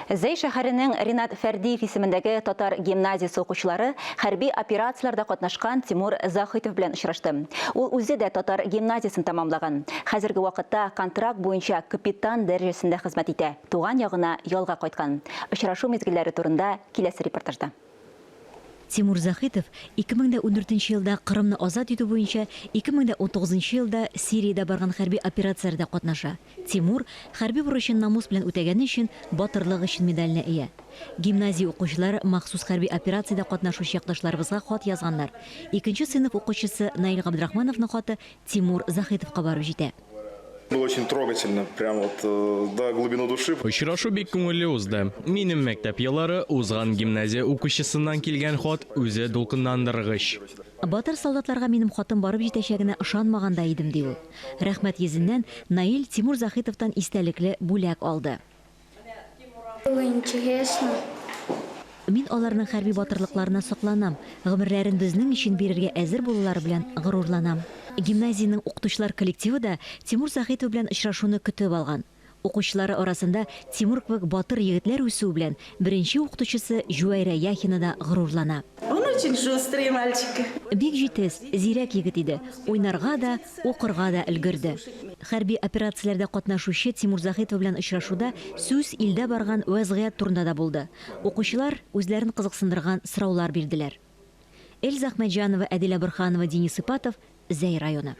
Зәй шәһәренең Ринат Фәрдиев исемендәге татар гимназиясе укучылары хәрби операцияларда катнашкан Тимур Захитов белән очрашты. Ул үзе дә татар гимназиясын тамамлаган. Хәзерге вакытта контракт буенча капитан дәрәҗәсендә хезмәт итә. Туган ягына ялга кайткан. Очрашу мизгилләре турында киләсе репортажда. Тимур Захитов 2014 елда Кырымны азат итү буенча 2019 елда Сириядә барган хәрби операцияләрдә катнаша. Тимур хәрби бурычын намус белән үтәгәне өчен батырлык өчен медаленә ия. Гимназия укучылары махсус хәрби операциядә катнашучы якташларыбызга хат язганнар. 2нче сыйныф укучысы Наил Габдрахмановның хаты Тимур Захитовка барып җитә. Было очень трогательно, прям вот до глубины души. Очрашу бик күңелле узды. Минем мәктәп еллары узган гимназия укучысыннан килгән хат үзе дулкынландыргыч. Батыр солдатларга минем хатым барып җитәчәгенә ышанмаганда идем ди ул. Рәхмәт йөзеннән Наил Тимур Захитовтан истәлекле бүләк алды. Мин аларның хәрби батырлыкларына сокланам. Гомерләрен безнең өчен бирергә әзер булулары белән горурланам. Гимназиянең укытучылар коллективы да Тимур Захитов белән очрашуны көтеп алган. Укучылары арасында Тимур кебек батыр егетләр үсү белән беренче укытучысы Жуайра Яхина да горурлана. Он очень шустрый мальчик. Бик җитез, зирәк егет иде. Уйнарга да, укырга да өлгерде. Хәрби операцияләрдә катнашучы Тимур Захитов белән очрашуда сүз илдә барган вазгыять турында да булды. Укучылар үзләрен кызыксындырган сораулар бирделәр. Эльза Ахмәтҗанова, Әдилә Борханова, Денис Ипатов, Зәй районы.